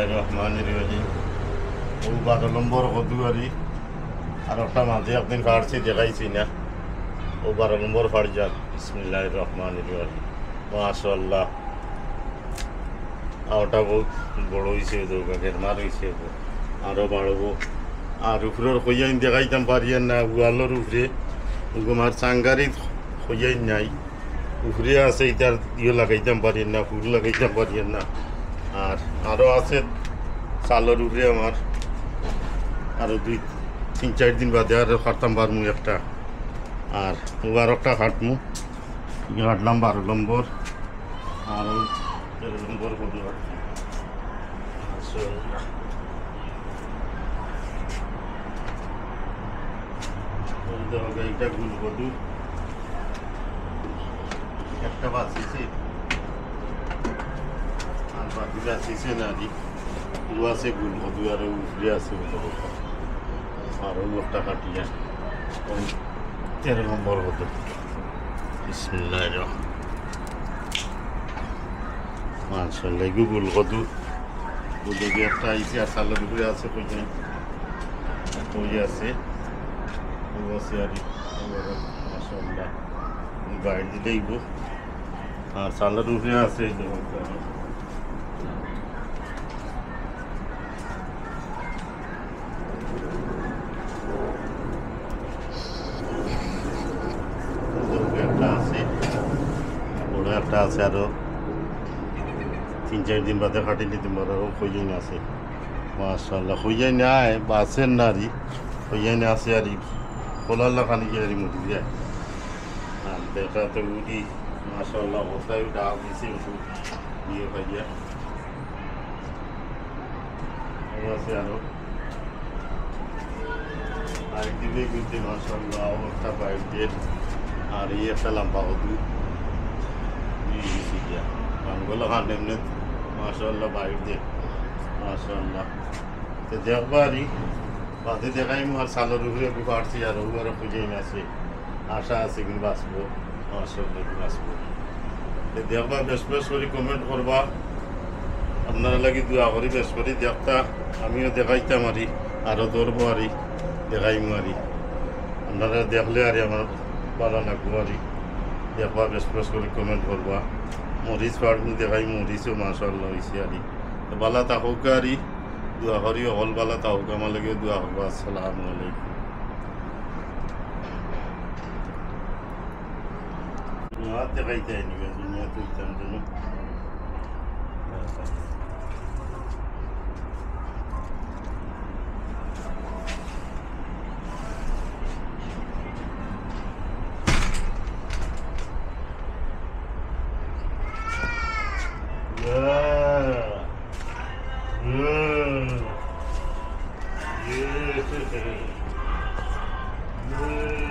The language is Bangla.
বিসমিল্লাহির রহমানির রহিম। ও 12 নম্বর কদুয়ারি আর একটা মাঝে একদিন ফাড়ছি দেখাইছি না, ও 12 নম্বর ফাড়জাত। বিসমিল্লাহির রহমানির রহিম। মাশাআল্লাহ, ওটা বহুত বড় হয়েছে, গেরমার হয়েছে, আরও বাড়বো। আর উপরের খইয়াইন দেখাইতাম পারিয়েন না, ওয়ালের উপরে তোমার চাঙ্গারি খইয়াইন নাই, উপরে আছে এটার ইয়ে লাগাইতাম পারিয়েন না, ফুল লাগাইতাম পারিয়েন না। আর আরও আছে চালের উপরে আমার, আরও 2-3-4 দিন বাদে আর কাটতাম পারমু একটা। আর একটা কাটমু, কাটলাম 12 নম্বর, আরও 13 নম্বর কত কাটছি। এইটা গুল কদু একটা বাঁচিয়েছে, আর বাকি বাঁচিয়েছে না রি আছে গুল কদু, আর উপরে আছে আরও একটা কাটিয়া 13 নম্বর কদু। বিসমিল্লাহির রহমানির রহিম। মাশাআল্লাহ, গুল কদু বুঝে একটা আইসি, আর সালের উপরে আছে কই আছে আছে আর মাশাআল্লাহ বাইরে দিলেই গো। আর সালের উপরে আছে একটা আছে, বড় একটা আছে, আরো 3-4 দিন বাদে কাটি নিতে পারো। খুঁজেই না আছে, মাশাআল্লাহ খুঁজেই নেয় বাসের নারী খুঁজেই না আছে। আর খোলার লাগানি গিয়ে মুড়ি যায়, আর দেখা তো উঠি মাশাআল্লাহ কোথায় ডাল দিছে দিয়ে ভাইয়া আছে। আরো আরেকদিকে কিন্তু মাশাআল্লাহ একটা বাইক দিয়ে, আর এই একটা লম্বা কদু দিয়া গানগুলো খান এমনি মাশাআল্লাহ বাইক দিয়ে মাশাআল্লাহ। তো দেখবারই বাদে দেখাই আর সালের উপরে পারছি, আর ওগুলো খুঁজেই আছে, আশা আছে কিন্তু বাঁচবো মাশাআল্লাহ, বাঁচবো। দেখবা বেশ বেশ করে কমেন্ট করবা, আপনারা লাগি দোয়া করি বেশ করি দেখতা, আমিও দেখাইতাম আরি, আরও ধরবো আরি, দেখাইমু আরি। আপনারা দেখলে আরি আমার ভালো লাগবো আরি। দেখবা বেশ বেশ করে কমেন্ট করবা। মরিচ পাড়মু দেখাই, মরিচও মাশাআল্লাহ হয়েছে আরি। বালা থাকুক আরি, দোয়া করি অকল বালা থাকুক, আমার লাগে দোয়া করবা। আসসালামু আলাইকুম। দেখাইতে নিবে দুনিয়া তুলতাম জন্য। Yeah.